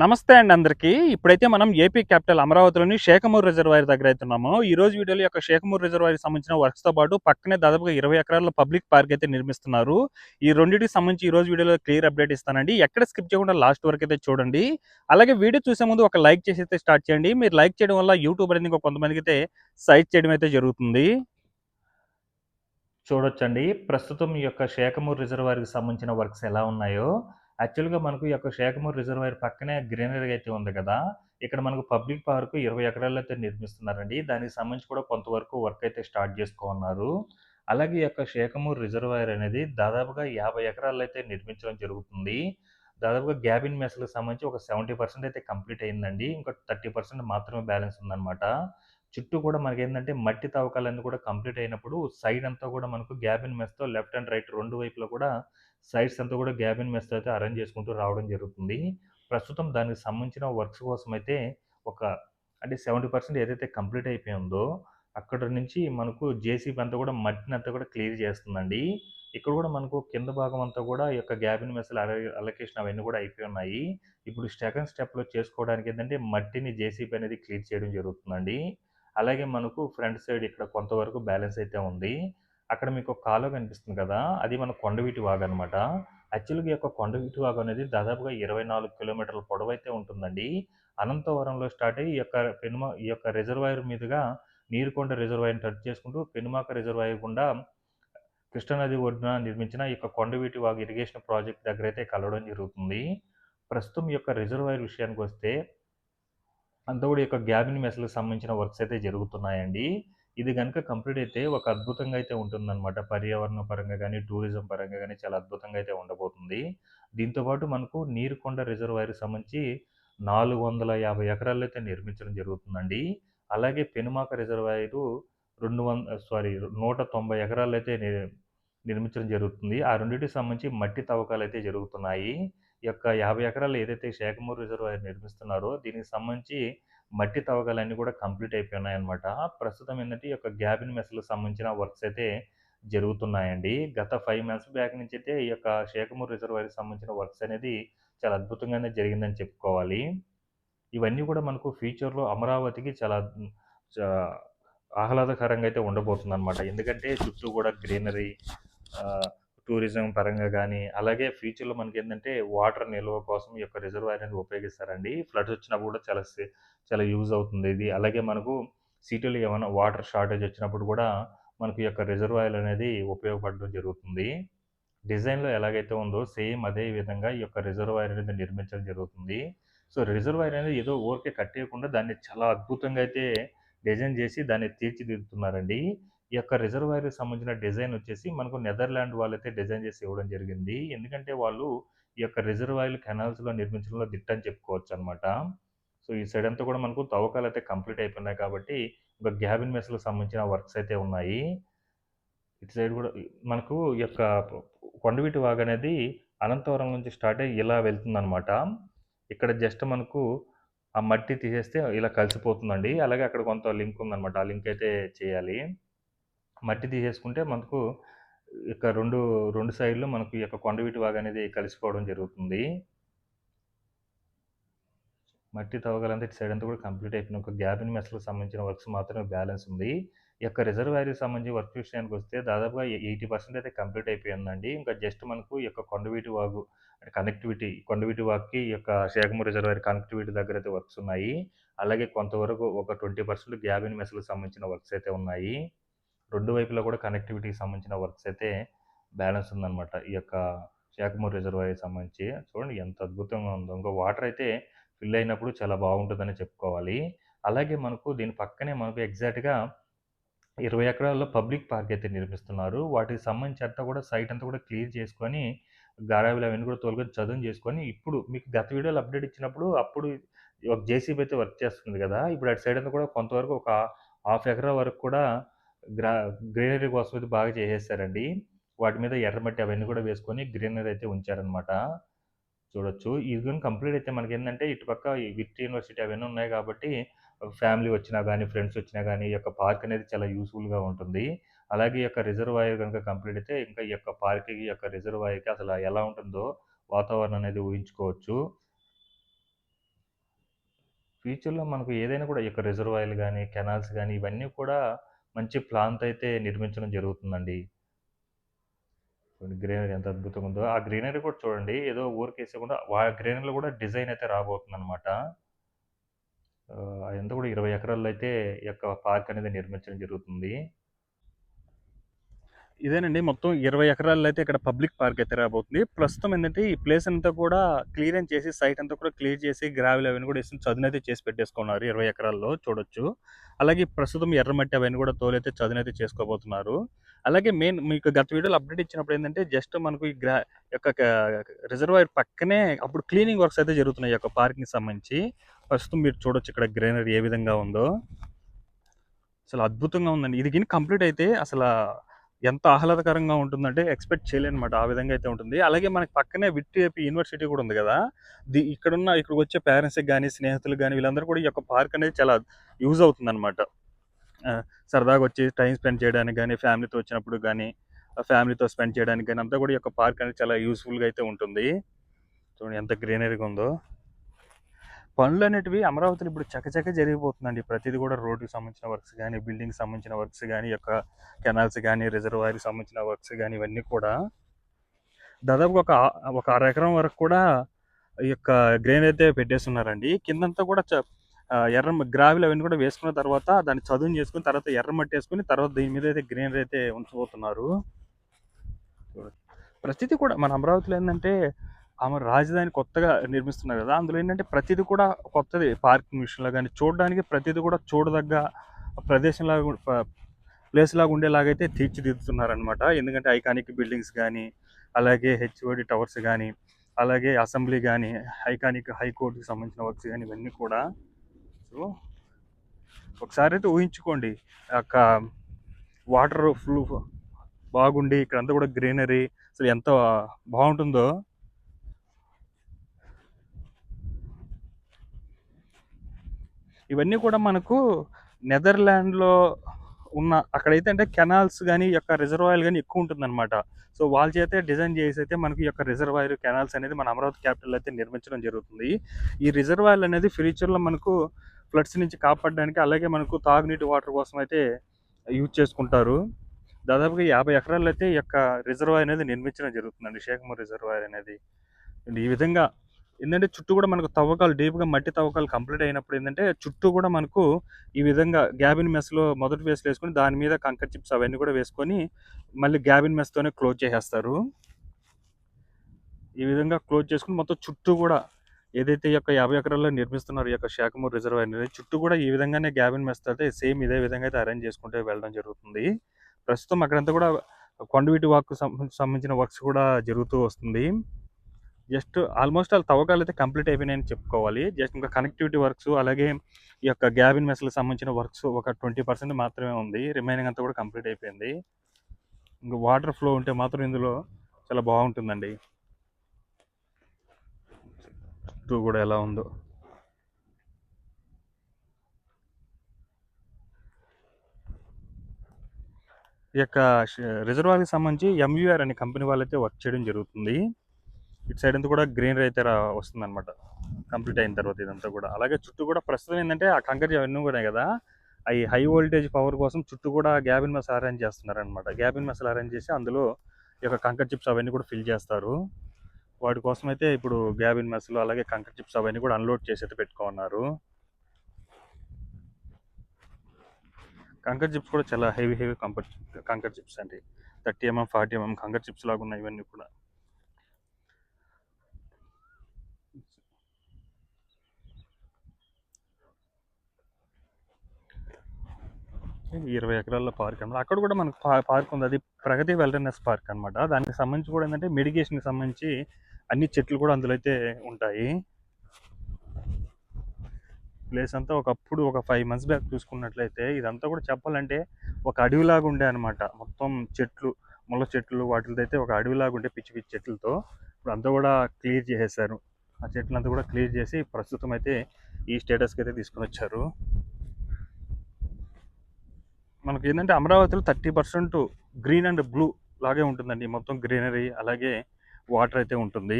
నమస్తే అండి అందరికీ. ఇప్పుడైతే మనం ఏపీ క్యాపిటల్ అమరావతిలోని షేఖమూరు రిజర్వాయర్ దగ్గర అయితే ఉన్నాము. ఈ రోజు వీడియోలో యొక్క షేఖమూరు రిజర్వాయర్‌కి సంబంధించిన వర్క్స్‌తో పాటు పక్కనే దాదాపుగా 20 ఎకరాల పబ్లిక్ పార్క్ అయితే నిర్మిస్తున్నారు. ఈ రెండిటికి సంబంధించి ఈ రోజు వీడియోలో క్లియర్ అప్డేట్ ఇస్తానండి. ఎక్కడ స్కిప్ చేయకుండా లాస్ట్ వరకు అయితే చూడండి. అలాగే వీడియో చూసే ముందు ఒక లైక్ చేసి అయితే స్టార్ట్ చేయండి. మీరు లైక్ చేయడం వల్ల యూట్యూబ్ అనేది ఇంకో కొంతమందికైతే సజెస్ట్ చేయడం అయితే జరుగుతుంది. చూడొచ్చండి. ప్రస్తుతం ఈ యొక్క షేఖమూరు రిజర్వాయర్‌కి సంబంధించిన వర్క్స్ ఎలా ఉన్నాయో, యాక్చువల్‌గా మనకు ఈ యొక్క షేఖమూరు రిజర్వాయర్ పక్కనే గ్రీనరీ అయితే ఉంది కదా! ఇక్కడ మనకు పబ్లిక్ పార్క్ 20 ఎకరాల్లో అయితే నిర్మిస్తున్నారండి. దానికి సంబంధించి కూడా కొంతవరకు వర్క్ అయితే స్టార్ట్ చేసుకోనున్నారు. అలాగే ఈ యొక్క షేఖమూరు రిజర్వాయర్ అనేది దాదాపుగా 50 ఎకరాల్లో అయితే నిర్మించడం జరుగుతుంది. దాదాపుగా గ్యాబిన్ మెస్‌లకు సంబంధించి ఒక 70% అయితే కంప్లీట్ అయిందండి. ఇంకా 30% మాత్రమే బ్యాలెన్స్ ఉందన్నమాట. చుట్టూ కూడా మనకేందంటే మట్టి తవ్వకాలన్నీ కూడా కంప్లీట్ అయినప్పుడు సైడ్ అంతా కూడా మనకు గ్యాబిన్ మెష్‌తో లెఫ్ట్ అండ్ రైట్ 2 వైపులా కూడా సైడ్స్ అంతా కూడా గ్యాబిన్ మెష్‌తో అయితే అరేంజ్ చేసుకుంటూ రావడం జరుగుతుంది. ప్రస్తుతం దానికి సంబంధించిన వర్క్స్ కోసమైతే ఒక అంటే 70% ఏదైతే కంప్లీట్ అయిపోయిందో అక్కడి నుంచి మనకు జేసీబీ అంతా కూడా మట్టినంతా కూడా క్లియర్ చేస్తుందండి. ఇక్కడ కూడా మనకు కింద భాగం అంతా కూడా ఈ యొక్క గ్యాబిన్ మెష్‌ల అలొకేషన్ అవన్నీ కూడా అయిపోయి ఉన్నాయి. ఇప్పుడు సెకండ్ స్టెప్‌లో చేసుకోవడానికి ఏందంటే మట్టిని జేసీబీ అనేది క్లియర్ చేయడం జరుగుతుందండి. అలాగే మనకు ఫ్రంట్ సైడ్ ఇక్కడ కొంతవరకు బ్యాలెన్స్ అయితే ఉంది. అక్కడ మీకు ఒక కాలువ కనిపిస్తుంది కదా! అది మన కొండవీటి వాగనమాట. యాక్చువల్‌గా ఈ యొక్క కొండవీటి వాగు అనేది దాదాపుగా 24 కిలోమీటర్ల పొడవైతే ఉంటుందండి. అనంతవరంలో స్టార్ట్ అయ్యి ఈ యొక్క రిజర్వాయర్ మీదుగా నీరుకొండ రిజర్వాయర్‌ని టచ్ చేసుకుంటూ పెనుమాక రిజర్వాయర్ గుండా కృష్ణానది ఒడ్డున నిర్మించిన ఈ యొక్క కొండవీటి వాగు ఇరిగేషన్ ప్రాజెక్ట్ దగ్గరైతే కలవడం జరుగుతుంది. ప్రస్తుతం ఈ యొక్క రిజర్వాయర్ విషయానికొస్తే అంతా కూడా ఈ యొక్క గ్యాబిన్ మెస్‌లకు సంబంధించిన వర్క్స్ అయితే జరుగుతున్నాయండి. ఇది గనుక కంప్లీట్ అయితే ఒక అద్భుతంగా అయితే ఉంటుందనమాట. పర్యావరణ పరంగా గాని, టూరిజం పరంగా గాని చాలా అద్భుతంగా అయితే ఉండబోతుంది. దీంతో పాటు మనకు నీరుకొండ రిజర్వాయర్‌కి సంబంధించి 450 ఎకరాల్లో అయితే నిర్మించడం జరుగుతుందండి. అలాగే పెనుమాక రిజర్వాయరు 190 ఎకరాల్లో అయితే నిర్మించడం జరుగుతుంది. ఆ రెండిటికి సంబంధించి మట్టి తవ్వకాలైతే జరుగుతున్నాయి. ఈ యొక్క 50 ఎకరాలు ఏదైతే షేఖమూరు రిజర్వాయర్ నిర్మిస్తున్నారో దీనికి సంబంధించి మట్టి తవ్వకాలన్నీ కూడా కంప్లీట్ అయిపోయున్నాయన్నమాట. ప్రస్తుతం ఏందంటే ఈ యొక్క గ్యాబిన్ మెస్‌లకు సంబంధించిన వర్క్స్ అయితే జరుగుతున్నాయండి. గత 5 మంత్స్ బ్యాక్ నుంచైతే ఈ యొక్క షేఖమూరు రిజర్వాయర్‌కి సంబంధించిన వర్క్స్ అనేది చాలా అద్భుతంగానే జరిగిందని చెప్పుకోవాలి. ఇవన్నీ కూడా మనకు ఫ్యూచర్‌లో అమరావతికి చాలా చా ఆహ్లాదకరంగా అయితే ఉండబోతుందనమాట. ఎందుకంటే చుట్టూ కూడా గ్రీనరీ ఆహ్, టూరిజం పరంగా గానీ, అలాగే ఫ్యూచర్‌లో మనకేందంటే వాటర్ నిల్వ కోసం ఈ యొక్క రిజర్వాయర్ అనేది ఉపయోగిస్తారండి. ఫ్లడ్స్ వచ్చినప్పుడు కూడా చాలా యూజ్ అవుతుంది ఇది. అలాగే మనకు సిటీలో ఏమన్నా వాటర్ షార్టేజ్ వచ్చినప్పుడు కూడా మనకు ఈ యొక్క రిజర్వాయర్ అనేది ఉపయోగపడడం జరుగుతుంది. డిజైన్‌లో ఎలాగైతే ఉందో సేమ్ అదే విధంగా ఈ యొక్క రిజర్వాయర్ అనేది నిర్మించడం జరుగుతుంది. సో, రిజర్వాయర్ అనేది ఏదో ఊరికే కట్టేయకుండా దాన్ని చాలా అద్భుతంగా అయితే డిజైన్ చేసి దాన్ని తీర్చిదిద్దుతున్నారండి. ఈ యొక్క రిజర్వాయర్‌కి సంబంధించిన డిజైన్ వచ్చేసి మనకు నెదర్‌లాండ్ వాళ్ళైతే డిజైన్ చేసి ఇవ్వడం జరిగింది. ఎందుకంటే వాళ్ళు ఈ యొక్క రిజర్వాయర్‌లు కెనాల్స్‌లో నిర్మించడంలో దిట్టని చెప్పుకోవచ్చనమాట. సో, ఈ సైడ్ అంతా కూడా మనకు తవ్వకాలైతే కంప్లీట్ అయిపోయినాయి కాబట్టి, ఇంకా గ్యాబిన్ మెస్‌లకు సంబంధించిన వర్క్స్ అయితే ఉన్నాయి. ఇటు సైడ్ గూడా మనకు ఈ యొక్క కొండవీటి వాగనేది అనంతవరం నుంచి స్టార్ట్ అయ్యి ఇలా వెళ్తుందనమాట. ఇక్కడ జస్ట్ మనకు ఆ మట్టి తీసేస్తే ఇలా కలిసిపోతుందండి. అలాగే అక్కడ కొంత లింక్ ఉందనమాట. ఆ లింక్ అయితే చేయాలి. మట్టి తీసేసుకుంటే మనకు ఇక 2 సైడ్‌లు మనకు ఈ యొక్క కొండవీటి వాగనేది కలిసిపోవడం జరుగుతుంది. మట్టి తవ్వకాలంతా ఇటు సైడ్ అంతా కూడా కంప్లీట్ అయిపోయినాయి. ఒక గ్యాబిన్ మెస్‌లకు సంబంధించిన వర్క్స్ మాత్రమే బ్యాలెన్స్ ఉంది. ఈ యొక్క రిజర్వాయర్‌కి సంబంధించి వర్క్ విషయానికొస్తే దాదాపుగా 80% అయితే కంప్లీట్ అయిపోయిందండి. ఇంకా జస్ట్ మనకు ఈ యొక్క కొండవీటి వాగు అంటే కనెక్టివిటీ కొండవీటి వాగుకి ఈ యొక్క షేఖమూరు రిజర్వాయర్ కనెక్టివిటీ దగ్గరైతే వర్క్స్ ఉన్నాయి. అలాగే కొంతవరకు ఒక 20% గ్యాబిన్ మెస్‌లకు సంబంధించిన వర్క్స్ అయితే ఉన్నాయి. 2 వైపులా కూడా కనెక్టివిటీకి సంబంధించిన వర్క్స్ అయితే బ్యాలెన్స్ ఉందనమాట. ఈ యొక్క షేఖమూరు రిజర్వాయర్‌కి సంబంధించి. చూడండి ఎంత అద్భుతంగా ఉందో. ఇంక వాటర్ అయితే ఫిల్ అయినప్పుడు చాలా బాగుంటుందని చెప్పుకోవాలి. అలాగే మనకు దీని పక్కనే మనకు ఎగ్జాక్ట్‌గా 20 ఎకరాల్లో పబ్లిక్ పార్క్ అయితే నిర్మిస్తున్నారు. వాటికి సంబంధించి అంతా కూడా సైట్ అంతా కూడా క్లియర్ చేసుకొని, గారాబీలు అవన్నీ కూడా తోలుకొని చదును చేసుకొని, ఇప్పుడు మీకు గత వీడియోలో అప్డేట్ ఇచ్చినప్పుడు అప్పుడు ఒక జేసీబీ అయితే వర్క్ చేస్తుంది గదా! ఇప్పుడు అటు సైడ్ అంతా కూడా కొంతవరకు ఒక హాఫ్ ఎకరా వరకు కూడా గ్రా గ్రీనరీ కోసం అయితే బాగా చేసేసారండి. వాటి మీద ఎర్రమట్టి అవన్నీ కూడా వేసుకొని గ్రీనరీ అయితే ఉంచారనమాట. చూడొచ్చు. ఇది గాని కంప్లీట్ అయితే మనకేందంటే ఇటుపక్క ఈ విక్టరీ యూనివర్సిటీ అవన్నీ ఉన్నాయి కాబట్టి ఫ్యామిలీ వచ్చినా గానీ, ఫ్రెండ్స్ వచ్చినా గానీ, ఈ యొక్క పార్క్ అనేది చాలా యూజ్‌ఫుల్‌గా ఉంటుంది. అలాగే ఈ యొక్క రిజర్వాయర్ గనుక కంప్లీట్ అయితే ఇంకా ఈ యొక్క పార్క్‌కి, ఈ యొక్క రిజర్వాయర్‌కి అసల ఎలా ఉంటుందో వాతావరణం అనేది ఊహించుకోవచ్చు. ఫ్యూచర్‌లో మనకు ఏదైనా కూడా ఈ యొక్క రిజర్వాయర్‌లు గాని, కెనాల్స్ గాని ఇవన్నీ కూడా మంచి ప్లాన్‌తో అయితే నిర్మించడం జరుగుతుందండి. చూడండి గ్రీనరీ ఎంత అద్భుతంగా ఉందో. ఆ గ్రీనరీ కూడా చూడండి ఏదో ఊరికేసేయకుండా గ్రీనరీలో కూడా డిజైన్ అయితే రాబోతుందనమాట. అదంతా కూడా 20 ఎకరాల్లో అయితే ఈ యొక్క పార్క్ అనేది నిర్మించడం జరుగుతుంది. ఇదేనండి మొత్తం 20 ఎకరాల్లో అయితే ఇక్కడ పబ్లిక్ పార్క్ అయితే రాబోతుంది. ప్రస్తుతం ఏందంటే ఈ ప్లేస్ అంతా కూడా క్లియరెన్స్ చేసి సైట్ అంతా కూడా క్లియర్ చేసి గ్రావెల్ అవన్నీ కూడా ఏసి చదునైతే చేసి పెట్టేసుకున్నారు 20 ఎకరాల్లో చూడొచ్చు. అలాగే ప్రస్తుతం ఎర్రమట్టి అవన్నీ కూడా తోలైతే చదునైతే చేసుకోబోతున్నారు. అలాగే మెయిన్ మీకు గత వీడియోలో అప్డేట్ ఇచ్చినప్పుడు ఏందంటే జస్ట్ మనకు ఈ యొక్క రిజర్వాయర్ పక్కనే అప్పుడు క్లీనింగ్ వర్క్స్ అయితే జరుగుతున్నాయి ఈ యొక్క పార్క్‌కి సంబంధించి. ప్రస్తుతం మీరు చూడొచ్చు ఇక్కడ గ్రీనరీ ఏ విధంగా ఉందో. అసలు అద్భుతంగా ఉందండి. ఇది గిని కంప్లీట్ అయితే ఎంత ఆహ్లాదకరంగా ఉంటుందంటే ఎక్స్‌పెక్ట్ చేయలేనమాట. ఆ విధంగా అయితే ఉంటుంది. అలాగే మనకి పక్కనే విట్‌ఏపీ యూనివర్సిటీ కూడా ఉంది గదా! ఇక్కడికొచ్చే పేరెంట్స్‌కి గాని, స్నేహితులకు గాని వీళ్ళందరూ కూడా ఈ యొక్క పార్క్ అనేది చాలా యూజ్ అవుతుందనమాట. సరదాగా వచ్చి టైమ్ స్పెండ్ చేయడానికి గాని, ఫ్యామిలీతో వచ్చినప్పుడు గాని, ఫ్యామిలీతో స్పెండ్ చేయడానికి గాని అంతా కూడా ఈ యొక్క పార్క్ అనేది చాలా యూజ్‌ఫుల్‌గా అయితే ఉంటుంది. చూడండి ఎంత గ్రీనరీగా ఉందో. పనులనేటివి అమరావతిలో ఇప్పుడు చకచక జరిగిపోతుందండి. ప్రతిది కూడా రోడ్డుకి సంబంధించిన వర్క్స్ గాని, బిల్డింగ్‌కి సంబంధించిన వర్క్స్ గాని, ఈ యొక్క కెనాల్స్ గాని, రిజర్వాయర్‌కి సంబంధించిన వర్క్స్ గాని ఇవన్నీ కూడా దాదాపుగా ఒక అర ఎకరం వరకు కూడా ఈ యొక్క గ్రెయిన్ అయితే పెట్టేస్తున్నారండి. కిందంతా కూడా గ్రావెల్ అవన్నీ కూడా వేసుకున్న తర్వాత దాన్ని చదును చేసుకొని తర్వాత ఎర్రమట్టేసుకొని తర్వాత దీని మీద అయితే గ్రీనరీ అయితే ఉంచబోతున్నారు. ప్రతిది కూడా మన అమరావతిలో ఏందంటే రాజధాని కొత్తగా నిర్మిస్తున్నారు కదా! అందులో ఏంటంటే ప్రతిది కూడా కొత్తది పార్కింగ్ విషయంలో గాని, చూడడానికి ప్రతిది కూడా చూడదగ్గ ప్రదేశంలాగా ప్లేస్‌లాగా ఉండేలాగైతే తీర్చిదిద్దుతున్నారనమాట. ఎందుకంటే ఐకానిక్ బిల్డింగ్స్ గాని, అలాగే హెచ్ఓడి టవర్స్ గాని, అలాగే అసెంబ్లీ గాని, ఐకానిక్ హైకోర్ట్‌కి సంబంధించిన వర్క్స్ గాని ఇవన్నీ కూడా. సో, ఒకసారైతే ఊహించుకోండి. ఆ యొక్క వాటర్ ఫ్లో బాగుండి ఇక్కడంతా కూడా గ్రీనరీ అసలు ఎంత బావుంటుందో. ఇవన్నీ కూడా మనకు నెదర్లాండ్‌లో అక్కడైతే అంటే కెనాల్స్ గాని, ఈ యొక్క రిజర్వాయర్ గాని ఎక్కువ ఉంటుందన్నమాట. సో, వాళ్ళ చేతే డిజైన్ చేసైతే మనకి ఈ యొక్క రిజర్వాయర్, కెనాల్స్ అనేది మన అమరావతి క్యాపిటల్‌లో అయితే నిర్మించడం జరుగుతుంది. ఈ రిజర్వాయర్‌లు అనేది ఫ్యూచర్‌లో మనకు ఫ్లడ్స్ నుంచి కాపాడడానికి, అలాగే మనకు తాగునీటి వాటర్ కోసం అయితే యూజ్ చేసుకుంటారు. దాదాపుగా 50 ఎకరాల్లో అయితే ఈ యొక్క రిజర్వాయర్ అనేది నిర్మించడం జరుగుతుందండి. షేక్‌మూర్ రిజర్వాయర్ అనేది. అండ్ ఈ విధంగా ఏందంటే చుట్టూ కూడా మనకు తవ్వకాలు డీప్‌గా మట్టి తవ్వకాలు కంప్లీట్ అయినప్పుడు ఏందంటే చుట్టూ కూడా మనకు ఈ విధంగా గ్యాబిన్ మెస్‌లో మొదటి ఫేస్‌లో ఏసుకొని దాని మీద కంకర చిప్స్ అవన్నీ కూడా వేసుకొని మళ్ళీ గ్యాబిన్ మెస్‌తోనే క్లోజ్ చేసేస్తారు. ఈ విధంగా క్లోజ్ చేసుకొని మొత్తం చుట్టూ కూడా ఏదైతే ఈ యొక్క 50 ఎకరాల్లో నిర్మిస్తున్నారో ఈ యొక్క శాఖమూరు రిజర్వాయర్ అనేది చుట్టూ కూడా ఈ విధంగానే గ్యాబిన్ మెస్‌తో అయితే సేమ్ ఇదే విధంగా అయితే అరేంజ్ చేసుకుంటూ వెళ్ళడం జరుగుతుంది. ప్రస్తుతం అక్కడంతా కూడా కొండవీటి వాక్‌కు సంబంధించిన వర్క్స్ కూడా జరుగుతూ వస్తుంది. జస్ట్ ఆల్మోస్ట్ ఆల్ తవ్వకాలైతే కంప్లీట్ అయిపోయినాయని చెప్పుకోవాలి. జస్ట్ ఇంకా కనెక్టివిటీ వర్క్స్ అలాగే ఈ యొక్క గ్యాబిన్ మెస్‌లకు సంబంధించిన వర్క్స్ ఒక 20% మాత్రమే ఉంది. రిమైనింగ్ అంతా కూడా కంప్లీట్ అయిపోయింది. ఇంక వాటర్ ఫ్లో ఉంటే మాత్రం ఇందులో చాలా బాగుంటుందండి. చుట్టూ కూడా ఎలా ఉందో. ఈ యొక్క రిజర్వాయర్‌కి సంబంధించి ఎంవీఆర్ అనే కంపెనీ వాళ్ళైతే వర్క్ చేయడం జరుగుతుంది. ఇటు సైడ్ అంతా కూడా గ్రీనరీ అయితే వస్తుందన్నమాట. కంప్లీట్ అయిన తర్వాత ఇదంతా కూడా. అలాగే చుట్టూ కూడా ప్రస్తుతం ఏంటంటే ఆ కంకర అవన్నీ కూడా కదా! అయి హై వోల్టేజ్ పవర్ కోసం చుట్టూ కూడా గ్యాబిన్ మెస్ అరేంజ్ చేస్తున్నారనమాట. గ్యాబిన్ మెస్‌లు అరేంజ్ చేసి అందులో ఈ యొక్క కంకర చిప్స్ అవన్నీ కూడా ఫిల్ చేస్తారు. వాటి కోసం అయితే ఇప్పుడు గ్యాబిన్ మెస్‌లు అలాగే కంకర చిప్స్ అవన్నీ కూడా అన్‌లోడ్ చేసి అయితే పెట్టుకోనున్నారు. కంకర చిప్స్ కూడా చాలా హెవీ కంకర చిప్స్ అండి. 30 40 కంకర చిప్స్ లాగా ఉన్నాయి ఇవన్నీ కూడా. 20 ఎకరాల పార్క్ అనమాట. అక్కడ కూడా మనకు పార్క్ ఉంది. అది ప్రగతి వెల్‌నెస్ పార్క్ అనమాట. దానికి సంబంధించి కూడా ఏంటంటే మెడికేషన్‌కి సంబంధించి అన్ని చెట్లు కూడా అందులో అయితే ఉంటాయి. ప్లేస్ అంతా ఒకప్పుడు ఒక 5 మంత్స్ బ్యాక్ చూసుకున్నట్లయితే ఇదంతా కూడా చెప్పాలంటే ఒక అడవిలాగా ఉండే అనమాట. మొత్తం చెట్లు, ముళ్ళ చెట్లు వాటితో అయితే ఒక అడవిలాగా ఉండే పిచ్చి పిచ్చి చెట్లతో. ఇప్పుడు అంతా కూడా క్లియర్ చేసేసారు. ఆ చెట్లంతా కూడా క్లియర్ చేసి ప్రస్తుతం అయితే ఈ స్టేటస్‌కి అయితే తీసుకొనొచ్చారు. మనకి ఏంటంటే అమరావతిలో 30% గ్రీన్ అండ్ బ్లూ లాగే ఉంటుందండి. మొత్తం గ్రీనరీ అలాగే వాటర్ అయితే ఉంటుంది.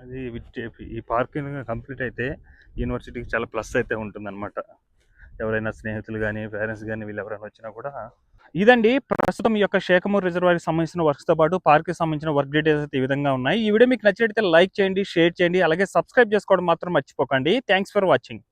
అది ఈ పార్కింగ్ కంప్లీట్ అయితే యూనివర్సిటీకి చాలా ప్లస్ అయితే ఉంటుందన్నమాట. ఎవరైనా స్నేహితులు గానీ, పేరెంట్స్ గానీ వీళ్ళెవరైనా వచ్చినా కూడా ఇదండి ప్రస్తుతం ఈ యొక్క శేఖమూరు రిజర్వాయర్‌కి సంబంధించిన వర్క్స్‌తో పాటు పార్క్‌కి సంబంధించిన వర్క్ డీటెయిల్స్ అయితే ఈ విధంగా ఉన్నాయి. ఈ వీడియో మీకు నచ్చినట్లయితే లైక్ చేయండి, షేర్ చేయండి. అలాగే సబ్స్క్రైబ్ చేసుకోవడం మాత్రం మర్చిపోకండి. Thanks for watching.